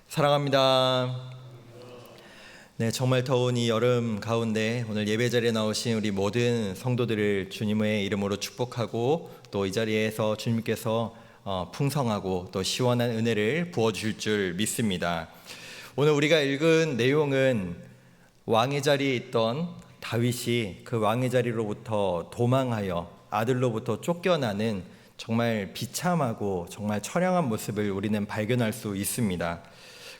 사랑합니다. 네, 정말 더운 이 여름 가운데 오늘 예배 자리에 나오신 우리 모든 성도들을 주님의 이름으로 축복하고 또 이 자리에서 주님께서 풍성하고 또 시원한 은혜를 부어주실 줄 믿습니다. 오늘 우리가 읽은 내용은 왕의 자리에 있던 다윗이 그 왕의 자리로부터 도망하여 아들로부터 쫓겨나는 정말 비참하고 정말 처량한 모습을 우리는 발견할 수 있습니다.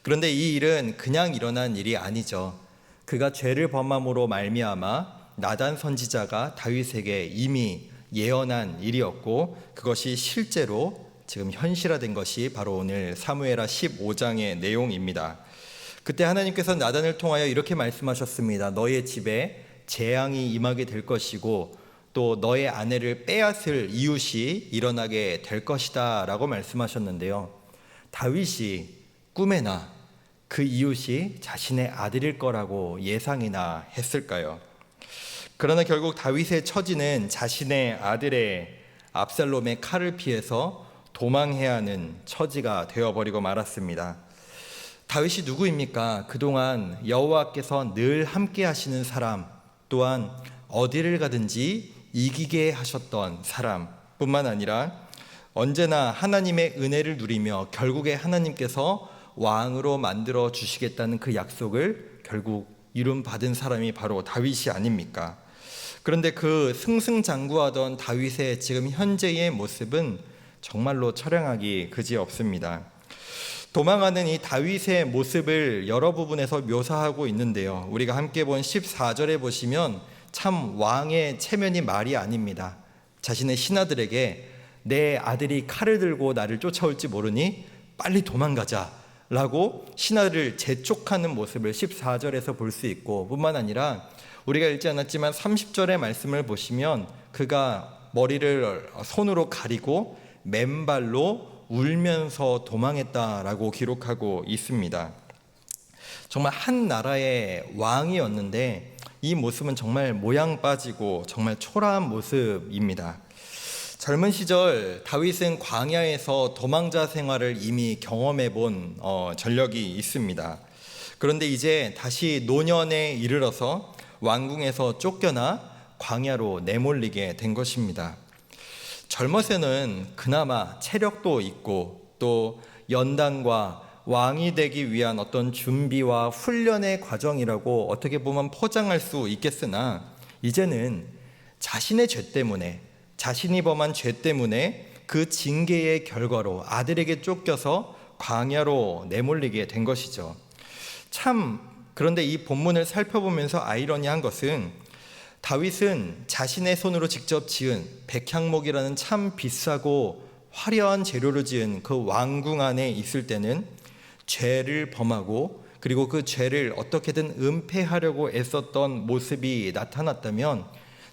그런데 이 일은 그냥 일어난 일이 아니죠. 그가 죄를 범함으로 말미암아 나단 선지자가 다윗에게 이미 예언한 일이었고, 그것이 실제로 지금 현실화된 것이 바로 오늘 사무엘하 15장의 내용입니다. 그때 하나님께서 나단을 통하여 이렇게 말씀하셨습니다. 너의 집에 재앙이 임하게 될 것이고 또 너의 아내를 빼앗을 이웃이 일어나게 될 것이다 라고 말씀하셨는데요, 다윗이 꿈에나 그 이웃이 자신의 아들일 거라고 예상이나 했을까요? 그러나 결국 다윗의 처지는 자신의 아들의 압살롬의 칼을 피해서 도망해야 하는 처지가 되어버리고 말았습니다. 다윗이 누구입니까? 그동안 여호와께서 늘 함께 하시는 사람, 또한 어디를 가든지 이기게 하셨던 사람 뿐만 아니라 언제나 하나님의 은혜를 누리며 결국에 하나님께서 왕으로 만들어 주시겠다는 그 약속을 결국 이룬받은 사람이 바로 다윗이 아닙니까? 그런데 그 승승장구하던 다윗의 지금 현재의 모습은 정말로 처량하기 그지없습니다. 도망하는 이 다윗의 모습을 여러 부분에서 묘사하고 있는데요, 우리가 함께 본 14절에 보시면 참 왕의 체면이 말이 아닙니다. 자신의 신하들에게 내 아들이 칼을 들고 나를 쫓아올지 모르니 빨리 도망가자 라고 신하를 재촉하는 모습을 14절에서 볼 수 있고, 뿐만 아니라 우리가 읽지 않았지만 30절의 말씀을 보시면 그가 머리를 손으로 가리고 맨발로 울면서 도망했다라고 기록하고 있습니다. 정말 한 나라의 왕이었는데 이 모습은 정말 모양 빠지고 정말 초라한 모습입니다. 젊은 시절 다윗은 광야에서 도망자 생활을 이미 경험해 본 전력이 있습니다. 그런데 이제 다시 노년에 이르러서 왕궁에서 쫓겨나 광야로 내몰리게 된 것입니다. 젊어서는 그나마 체력도 있고 또 연단과 왕이 되기 위한 어떤 준비와 훈련의 과정이라고 어떻게 보면 포장할 수 있겠으나, 이제는 자신의 죄 때문에, 자신이 범한 죄 때문에 그 징계의 결과로 아들에게 쫓겨서 광야로 내몰리게 된 것이죠. 그런데 이 본문을 살펴보면서 아이러니한 것은 다윗은 자신의 손으로 직접 지은 백향목이라는 참 비싸고 화려한 재료로 지은 그 왕궁 안에 있을 때는 죄를 범하고 그리고 그 죄를 어떻게든 은폐하려고 애썼던 모습이 나타났다면,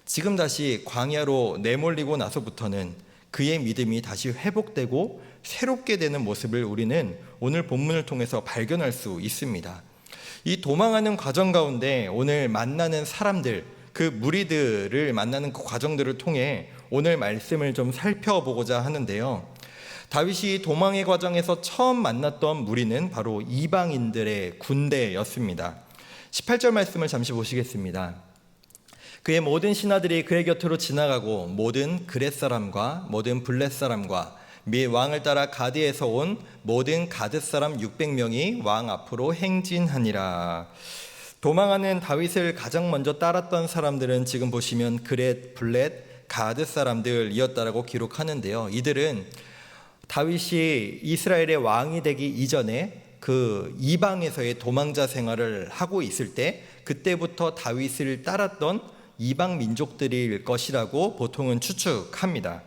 지금 다시 광야로 내몰리고 나서부터는 그의 믿음이 다시 회복되고 새롭게 되는 모습을 우리는 오늘 본문을 통해서 발견할 수 있습니다. 이 도망하는 과정 가운데 오늘 만나는 사람들, 그 무리들을 만나는 그 과정들을 통해 오늘 말씀을 좀 살펴보고자 하는데요, 다윗이 도망의 과정에서 처음 만났던 무리는 바로 이방인들의 군대였습니다. 18절 말씀을 잠시 보시겠습니다. 그의 모든 신하들이 그의 곁으로 지나가고 모든 그렛 사람과 모든 블렛 사람과 및 왕을 따라 가드에서 온 모든 가드 사람 600명이 왕 앞으로 행진하니라. 도망하는 다윗을 가장 먼저 따랐던 사람들은 지금 보시면 그렛, 블렛, 가드 사람들이었다라고 기록하는데요, 이들은 다윗이 이스라엘의 왕이 되기 이전에 그 이방에서의 도망자 생활을 하고 있을 때 그때부터 다윗을 따랐던 이방 민족들일 것이라고 보통은 추측합니다.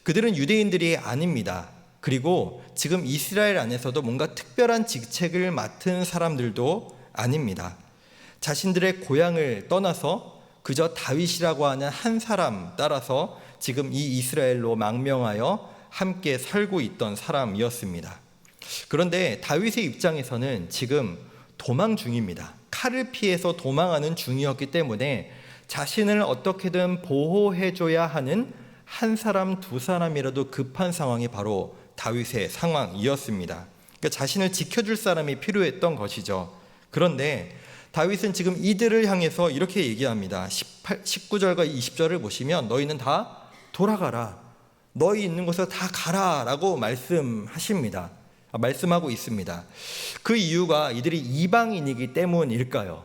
그들은 유대인들이 아닙니다. 그리고 지금 이스라엘 안에서도 뭔가 특별한 직책을 맡은 사람들도 아닙니다. 자신들의 고향을 떠나서 그저 다윗이라고 하는 한 사람 따라서 지금 이 이스라엘로 망명하여 함께 살고 있던 사람이었습니다. 그런데 다윗의 입장에서는 지금 도망 중입니다. 칼을 피해서 도망하는 중이었기 때문에 자신을 어떻게든 보호해줘야 하는 한 사람, 두 사람이라도 급한 상황이 바로 다윗의 상황이었습니다. 자신을 지켜줄 사람이 필요했던 것이죠. 그런데 다윗은 지금 이들을 향해서 이렇게 얘기합니다. 19절과 20절을 보시면 너희는 다 돌아가라. 너희 있는 곳에 다 가라 라고 말씀하고 있습니다. 그 이유가 이들이 이방인이기 때문일까요?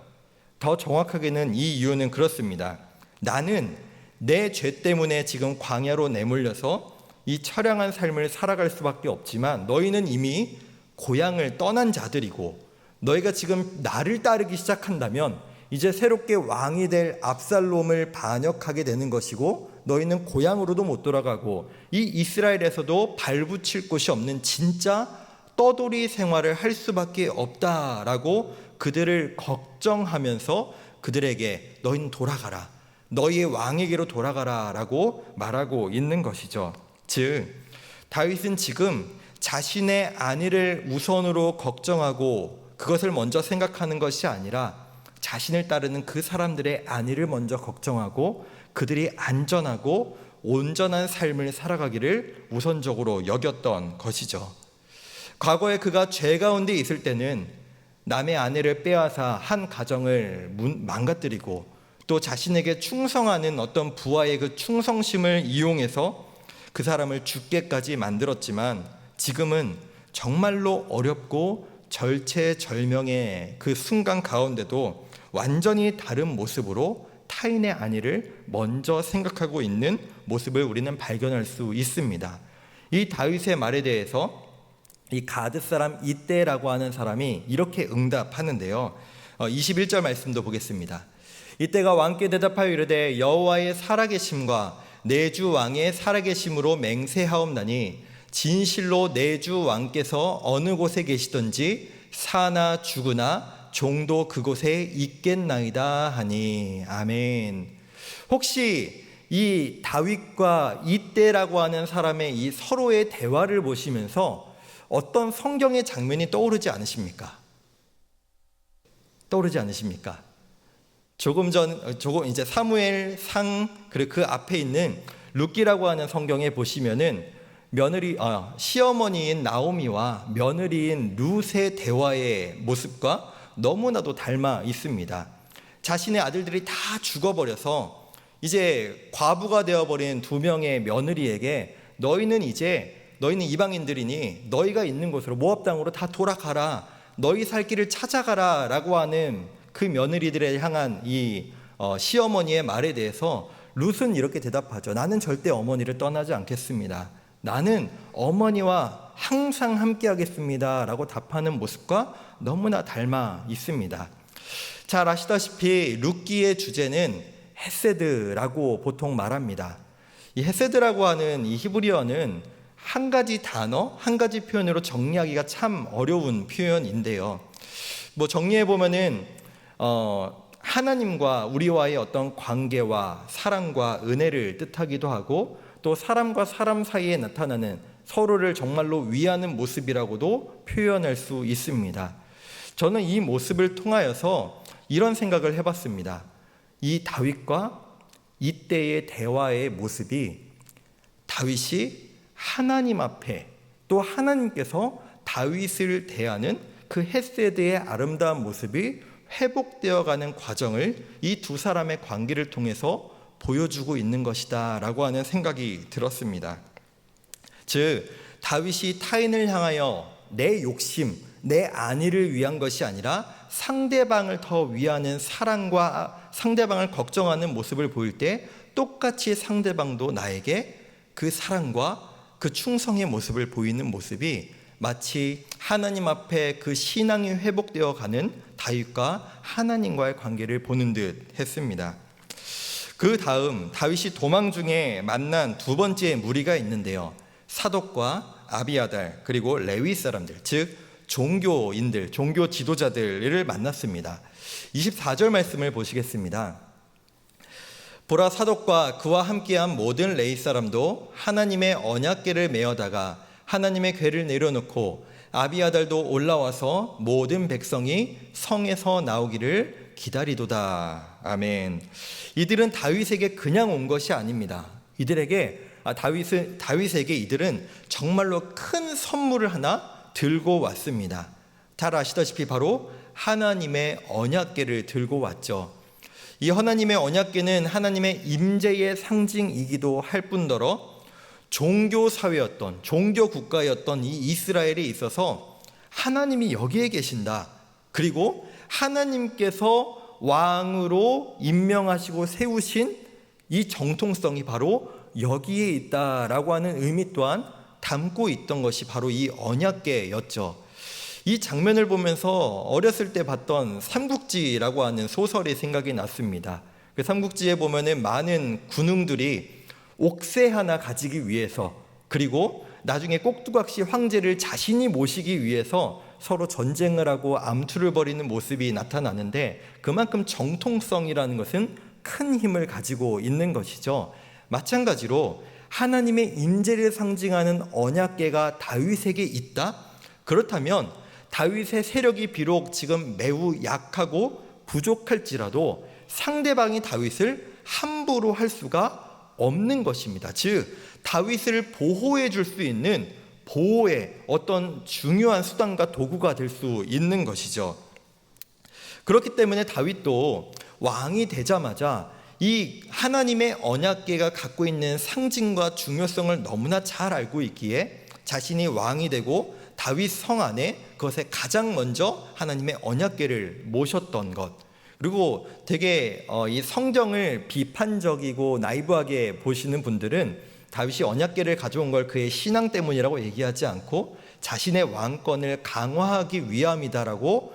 더 정확하게는 이 이유는 그렇습니다. 나는 내 죄 때문에 지금 광야로 내몰려서 이 처량한 삶을 살아갈 수밖에 없지만 너희는 이미 고향을 떠난 자들이고 너희가 지금 나를 따르기 시작한다면 이제 새롭게 왕이 될 압살롬을 반역하게 되는 것이고 너희는 고향으로도 못 돌아가고 이 이스라엘에서도 발붙일 곳이 없는 진짜 떠돌이 생활을 할 수밖에 없다라고 그들을 걱정하면서 그들에게 너희는 돌아가라. 너희의 왕에게로 돌아가라 라고 말하고 있는 것이죠. 즉 다윗은 지금 자신의 안위를 우선으로 걱정하고 그것을 먼저 생각하는 것이 아니라 자신을 따르는 그 사람들의 안위를 먼저 걱정하고 그들이 안전하고 온전한 삶을 살아가기를 우선적으로 여겼던 것이죠. 과거에 그가 죄 가운데 있을 때는 남의 아내를 빼앗아 한 가정을 망가뜨리고 또 자신에게 충성하는 어떤 부하의 그 충성심을 이용해서 그 사람을 죽게까지 만들었지만 지금은 정말로 어렵고 절체절명의 그 순간 가운데도 완전히 다른 모습으로 타인의 안위를 먼저 생각하고 있는 모습을 우리는 발견할 수 있습니다. 이 다윗의 말에 대해서 이 가드 사람 이때라고 하는 사람이 이렇게 응답하는데요. 21절 말씀도 보겠습니다. 이때가 왕께 대답하여 이르되 여호와의 살아계심과 내 주 왕의 살아계심으로 맹세하옵나니 진실로 내 주 왕께서 어느 곳에 계시든지 사나 죽으나 종도 그곳에 있겠나이다 하니. 아멘. 혹시 이 다윗과 이때라고 하는 사람의 이 서로의 대화를 보시면서 어떤 성경의 장면이 떠오르지 않으십니까? 조금 이제 사무엘상 그리고 그 앞에 있는 룻기라고 하는 성경에 보시면은 시어머니인 나오미와 며느리인 룻의 대화의 모습과 너무나도 닮아 있습니다. 자신의 아들들이 다 죽어버려서 이제 과부가 되어버린 두 명의 며느리에게 너희는 이방인들이니 너희가 있는 곳으로 모압 땅으로 다 돌아가라. 너희 살 길을 찾아가라 라고 하는 그 며느리들에 향한 이 시어머니의 말에 대해서 룻은 이렇게 대답하죠. 나는 절대 어머니를 떠나지 않겠습니다. 나는 어머니와 항상 함께 하겠습니다 라고 답하는 모습과 너무나 닮아 있습니다. 잘 아시다시피 룻기의 주제는 헤세드라고 보통 말합니다. 이 헤세드라고 하는 이 히브리어는 한 가지 단어, 한 가지 표현으로 정리하기가 참 어려운 표현인데요. 정리해 보면은 하나님과 우리와의 어떤 관계와 사랑과 은혜를 뜻하기도 하고 또 사람과 사람 사이에 나타나는 서로를 정말로 위하는 모습이라고도 표현할 수 있습니다. 저는 이 모습을 통하여서 이런 생각을 해봤습니다. 이 다윗과 이때의 대화의 모습이 다윗이 하나님 앞에 또 하나님께서 다윗을 대하는 그 헤세드의 아름다운 모습이 회복되어가는 과정을 이 두 사람의 관계를 통해서 보여주고 있는 것이다 라고 하는 생각이 들었습니다. 즉 다윗이 타인을 향하여 내 욕심, 내 안위를 위한 것이 아니라 상대방을 더 위하는 사랑과 상대방을 걱정하는 모습을 보일 때 똑같이 상대방도 나에게 그 사랑과 그 충성의 모습을 보이는 모습이 마치 하나님 앞에 그 신앙이 회복되어 가는 다윗과 하나님과의 관계를 보는 듯 했습니다. 그 다음 다윗이 도망 중에 만난 두 번째 무리가 있는데요. 사독과 아비아달 그리고 레위 사람들, 즉 종교인들, 종교 지도자들을 만났습니다. 24절 말씀을 보시겠습니다. 보라, 사독과 그와 함께한 모든 레위 사람도 하나님의 언약궤를 메어다가 하나님의 궤를 내려놓고 아비아달도 올라와서 모든 백성이 성에서 나오기를 기다리도다. 아멘. 이들은 다윗에게 그냥 온 것이 아닙니다. 다윗에게 이들은 정말로 큰 선물을 하나 들고 왔습니다. 잘 아시다시피 바로 하나님의 언약궤를 들고 왔죠. 이 하나님의 언약궤는 하나님의 임재의 상징이기도 할 뿐더러 종교 사회였던, 종교 국가였던 이 이스라엘에 있어서 하나님이 여기에 계신다, 그리고 하나님께서 왕으로 임명하시고 세우신 이 정통성이 바로 여기에 있다라고 하는 의미 또한 담고 있던 것이 바로 이 언약궤였죠. 이 장면을 보면서 어렸을 때 봤던 삼국지라고 하는 소설이 생각이 났습니다. 그 삼국지에 보면은 많은 군웅들이 옥새 하나 가지기 위해서, 그리고 나중에 꼭두각시 황제를 자신이 모시기 위해서 서로 전쟁을 하고 암투를 벌이는 모습이 나타나는데, 그만큼 정통성이라는 것은 큰 힘을 가지고 있는 것이죠. 마찬가지로 하나님의 임재를 상징하는 언약궤가 다윗에게 있다? 그렇다면 다윗의 세력이 비록 지금 매우 약하고 부족할지라도 상대방이 다윗을 함부로 할 수가 없는 것입니다. 즉 다윗을 보호해 줄 수 있는 보호의 어떤 중요한 수단과 도구가 될 수 있는 것이죠. 그렇기 때문에 다윗도 왕이 되자마자 이 하나님의 언약궤가 갖고 있는 상징과 중요성을 너무나 잘 알고 있기에 자신이 왕이 되고 다윗 성 안에 그것에 가장 먼저 하나님의 언약궤를 모셨던 것, 그리고 되게 이 성경을 비판적이고 나이브하게 보시는 분들은 다윗이 언약궤를 가져온 걸 그의 신앙 때문이라고 얘기하지 않고 자신의 왕권을 강화하기 위함이다라고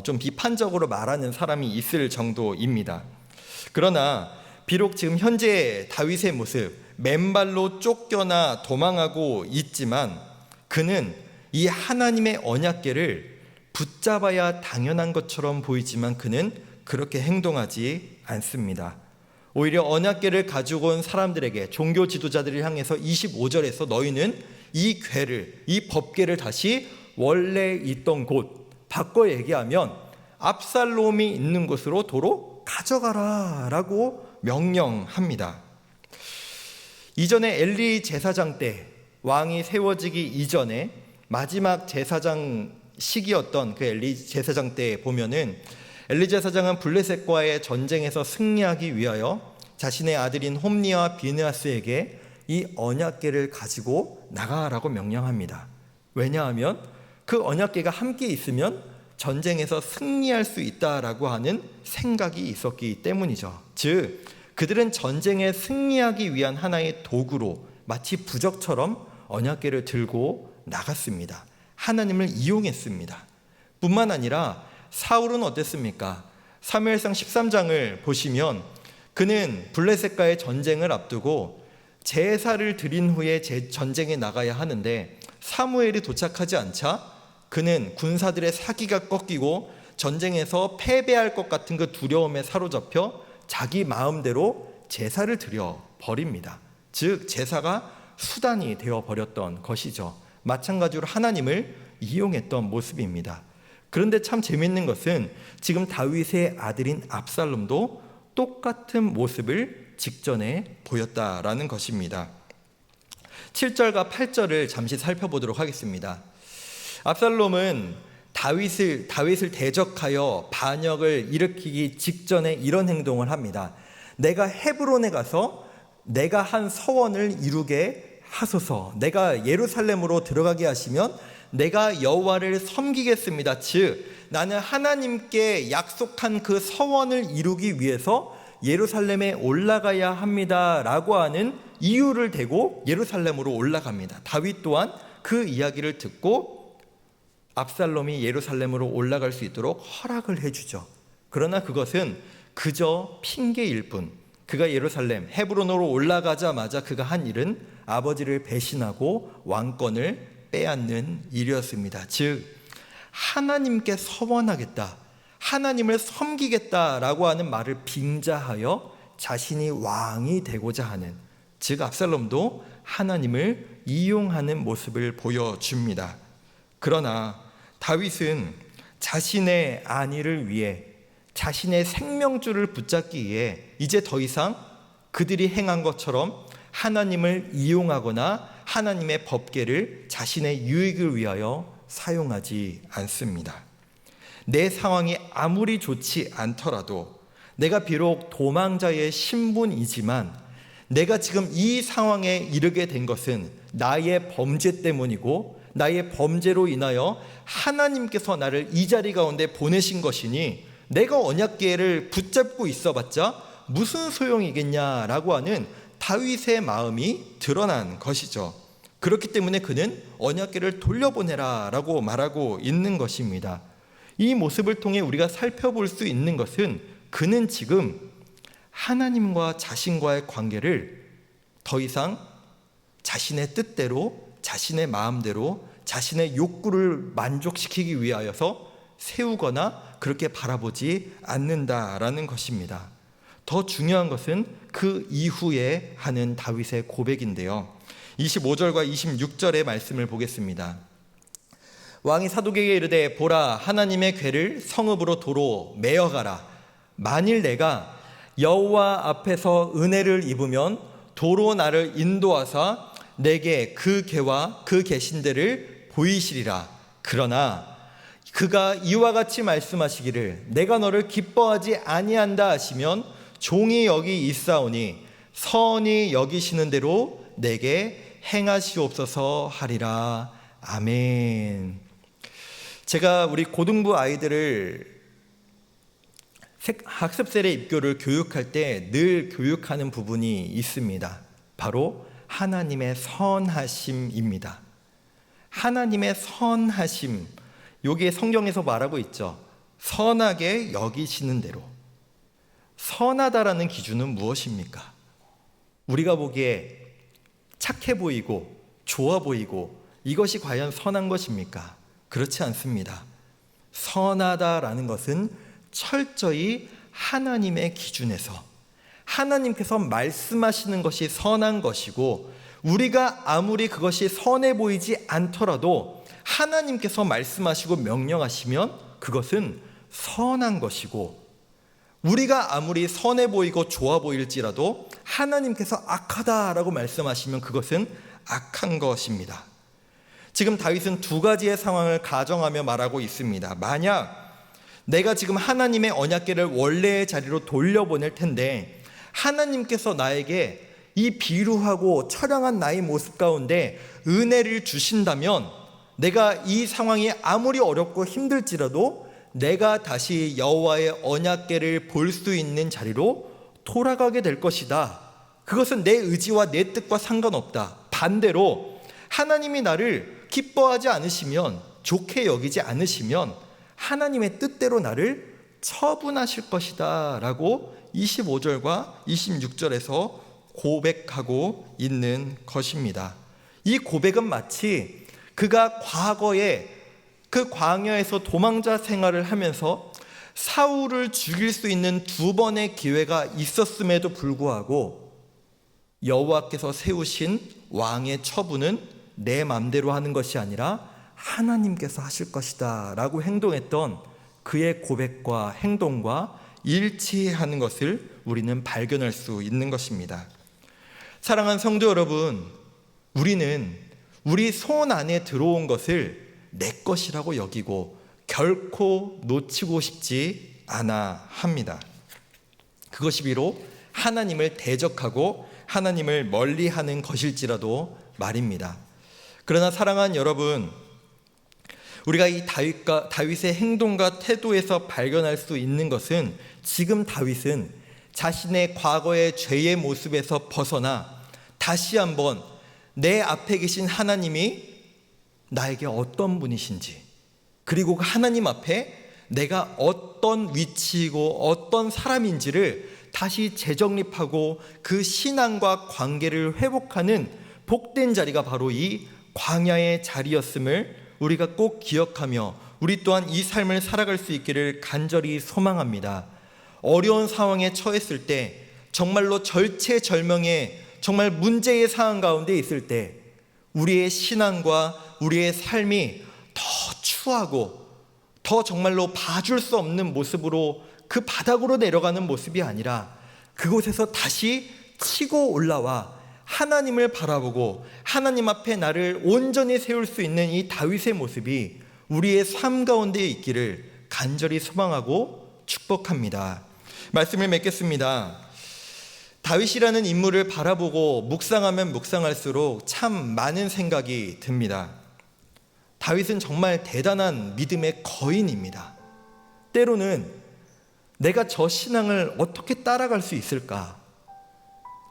좀 비판적으로 말하는 사람이 있을 정도입니다. 그러나 비록 지금 현재 다윗의 모습, 맨발로 쫓겨나 도망하고 있지만 그는 이 하나님의 언약궤를 붙잡아야 당연한 것처럼 보이지만 그는 그렇게 행동하지 않습니다. 오히려 언약궤를 가지고 온 사람들에게, 종교 지도자들을 향해서 25절에서 너희는 이 궤를, 이 법궤를 다시 원래 있던 곳, 바꿔 얘기하면 압살롬이 있는 곳으로 도로 가져가라 라고 명령합니다. 이전에 엘리 제사장 때, 왕이 세워지기 이전에 마지막 제사장 시기였던 그 엘리 제사장 때 보면은 엘리 제사장은 블레셋과의 전쟁에서 승리하기 위하여 자신의 아들인 홈니와 비느하스에게 이 언약궤를 가지고 나가라고 명령합니다. 왜냐하면 그 언약궤가 함께 있으면 전쟁에서 승리할 수 있다라고 하는 생각이 있었기 때문이죠. 즉 그들은 전쟁에 승리하기 위한 하나의 도구로 마치 부적처럼 언약궤를 들고 나갔습니다. 하나님을 이용했습니다. 뿐만 아니라 사울은 어땠습니까? 사무엘상 13장을 보시면 그는 블레셋과의 전쟁을 앞두고 제사를 드린 후에 전쟁에 나가야 하는데 사무엘이 도착하지 않자 그는 군사들의 사기가 꺾이고 전쟁에서 패배할 것 같은 그 두려움에 사로잡혀 자기 마음대로 제사를 드려 버립니다. 즉 제사가 수단이 되어 버렸던 것이죠. 마찬가지로 하나님을 이용했던 모습입니다. 그런데 참 재밌는 것은 지금 다윗의 아들인 압살롬도 똑같은 모습을 직전에 보였다라는 것입니다. 7절과 8절을 잠시 살펴보도록 하겠습니다. 압살롬은 다윗을 대적하여 반역을 일으키기 직전에 이런 행동을 합니다. 내가 헤브론에 가서 내가 한 서원을 이루게 하소서. 내가 예루살렘으로 들어가게 하시면 내가 여호와를 섬기겠습니다. 즉 나는 하나님께 약속한 그 서원을 이루기 위해서 예루살렘에 올라가야 합니다 라고 하는 이유를 대고 예루살렘으로 올라갑니다. 다윗 또한 그 이야기를 듣고 압살롬이 예루살렘으로 올라갈 수 있도록 허락을 해주죠. 그러나 그것은 그저 핑계일 뿐, 그가 예루살렘 헤브론으로 올라가자마자 그가 한 일은 아버지를 배신하고 왕권을 빼앗는 일이었습니다. 즉 하나님께 서원하겠다, 하나님을 섬기겠다라고 하는 말을 빙자하여 자신이 왕이 되고자 하는, 즉 압살롬도 하나님을 이용하는 모습을 보여줍니다. 그러나 다윗은 자신의 안위를 위해 자신의 생명줄을 붙잡기에 이제 더 이상 그들이 행한 것처럼 하나님을 이용하거나 하나님의 법궤를 자신의 유익을 위하여 사용하지 않습니다. 내 상황이 아무리 좋지 않더라도 내가 비록 도망자의 신분이지만 내가 지금 이 상황에 이르게 된 것은 나의 범죄 때문이고 나의 범죄로 인하여 하나님께서 나를 이 자리 가운데 보내신 것이니 내가 언약궤를 붙잡고 있어봤자 무슨 소용이겠냐라고 하는 다윗의 마음이 드러난 것이죠. 그렇기 때문에 그는 언약궤를 돌려보내라 라고 말하고 있는 것입니다. 이 모습을 통해 우리가 살펴볼 수 있는 것은 그는 지금 하나님과 자신과의 관계를 더 이상 자신의 뜻대로, 자신의 마음대로, 자신의 욕구를 만족시키기 위하여서 세우거나 그렇게 바라보지 않는다라는 것입니다. 더 중요한 것은 그 이후에 하는 다윗의 고백인데요. 25절과 26절의 말씀을 보겠습니다. 왕이 사독에게 이르되 보라 하나님의 궤를 성읍으로 도로 메어가라. 만일 내가 여호와 앞에서 은혜를 입으면 도로 나를 인도하사 내게 그 궤와 그 계신대를 보이시리라. 그러나 그가 이와 같이 말씀하시기를 내가 너를 기뻐하지 아니한다 하시면 종이 여기 있사오니 선히 여기시는 대로 내게 행하시옵소서 하리라. 아멘. 제가 우리 고등부 아이들을 학습세례 입교를 교육할 때 늘 교육하는 부분이 있습니다. 바로 하나님의 선하심입니다. 하나님의 선하심, 여기에 성경에서 말하고 있죠. 선하게 여기시는 대로. 선하다라는 기준은 무엇입니까? 우리가 보기에 착해 보이고 좋아 보이고 이것이 과연 선한 것입니까? 그렇지 않습니다. 선하다라는 것은 철저히 하나님의 기준에서 하나님께서 말씀하시는 것이 선한 것이고 우리가 아무리 그것이 선해 보이지 않더라도 하나님께서 말씀하시고 명령하시면 그것은 선한 것이고 우리가 아무리 선해 보이고 좋아 보일지라도 하나님께서 악하다라고 말씀하시면 그것은 악한 것입니다. 지금 다윗은 두 가지의 상황을 가정하며 말하고 있습니다. 만약 내가 지금 하나님의 언약궤를 원래의 자리로 돌려보낼 텐데 하나님께서 나에게 이 비루하고 처량한 나의 모습 가운데 은혜를 주신다면 내가 이 상황이 아무리 어렵고 힘들지라도 내가 다시 여호와의 언약궤를 볼 수 있는 자리로 돌아가게 될 것이다. 그것은 내 의지와 내 뜻과 상관없다. 반대로 하나님이 나를 기뻐하지 않으시면, 좋게 여기지 않으시면 하나님의 뜻대로 나를 처분하실 것이다 라고 25절과 26절에서 고백하고 있는 것입니다. 이 고백은 마치 그가 과거에 그 광야에서 도망자 생활을 하면서 사울을 죽일 수 있는 두 번의 기회가 있었음에도 불구하고 여호와께서 세우신 왕의 처분은 내 맘대로 하는 것이 아니라 하나님께서 하실 것이다 라고 행동했던 그의 고백과 행동과 일치하는 것을 우리는 발견할 수 있는 것입니다. 사랑하는 성도 여러분, 우리는 우리 손 안에 들어온 것을 내 것이라고 여기고 결코 놓치고 싶지 않아 합니다. 그것이 비록 하나님을 대적하고 하나님을 멀리하는 것일지라도 말입니다. 그러나 사랑하는 여러분, 우리가 이 다윗의 행동과 태도에서 발견할 수 있는 것은 지금 다윗은 자신의 과거의 죄의 모습에서 벗어나 다시 한번 내 앞에 계신 하나님이 나에게 어떤 분이신지, 그리고 그 하나님 앞에 내가 어떤 위치이고 어떤 사람인지를 다시 재정립하고 그 신앙과 관계를 회복하는 복된 자리가 바로 이 광야의 자리였음을 우리가 꼭 기억하며 우리 또한 이 삶을 살아갈 수 있기를 간절히 소망합니다. 어려운 상황에 처했을 때, 정말로 절체절명의 정말 문제의 상황 가운데 있을 때 우리의 신앙과 우리의 삶이 더 추하고 더 정말로 봐줄 수 없는 모습으로 그 바닥으로 내려가는 모습이 아니라 그곳에서 다시 치고 올라와 하나님을 바라보고 하나님 앞에 나를 온전히 세울 수 있는 이 다윗의 모습이 우리의 삶 가운데 있기를 간절히 소망하고 축복합니다. 말씀을 맺겠습니다. 다윗이라는 인물을 바라보고 묵상하면 묵상할수록 참 많은 생각이 듭니다. 다윗은 정말 대단한 믿음의 거인입니다. 때로는 내가 저 신앙을 어떻게 따라갈 수 있을까?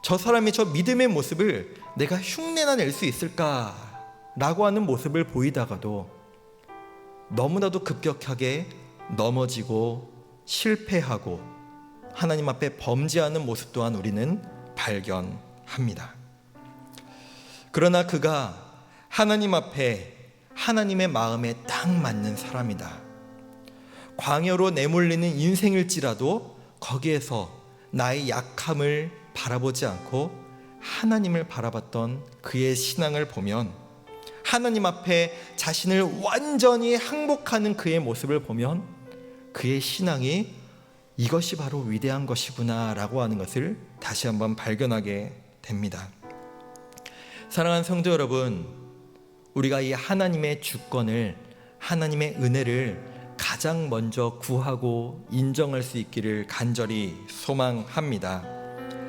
저 사람이 저 믿음의 모습을 내가 흉내나 낼 수 있을까? 라고 하는 모습을 보이다가도 너무나도 급격하게 넘어지고 실패하고 하나님 앞에 범죄하는 모습 또한 우리는 발견합니다. 그러나 그가 하나님 앞에 하나님의 마음에 딱 맞는 사람이다. 광야로 내몰리는 인생일지라도 거기에서 나의 약함을 바라보지 않고 하나님을 바라봤던 그의 신앙을 보면, 하나님 앞에 자신을 완전히 항복하는 그의 모습을 보면 그의 신앙이 이것이 바로 위대한 것이구나 라고 하는 것을 다시 한번 발견하게 됩니다. 사랑하는 성도 여러분, 우리가 이 하나님의 주권을, 하나님의 은혜를 가장 먼저 구하고 인정할 수 있기를 간절히 소망합니다.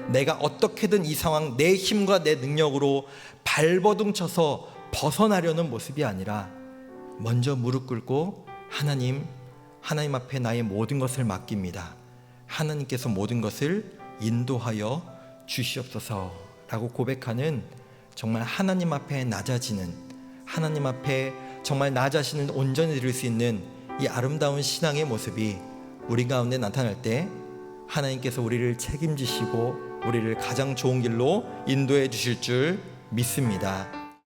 내가 어떻게든 이 상황 내 힘과 내 능력으로 발버둥 쳐서 벗어나려는 모습이 아니라 먼저 무릎 꿇고 하나님 앞에 나의 모든 것을 맡깁니다. 하나님께서 모든 것을 인도하여 주시옵소서라고 고백하는, 정말 하나님 앞에 낮아지는, 하나님 앞에 정말 나 자신을 온전히 드릴 수 있는 이 아름다운 신앙의 모습이 우리 가운데 나타날 때 하나님께서 우리를 책임지시고 우리를 가장 좋은 길로 인도해 주실 줄 믿습니다.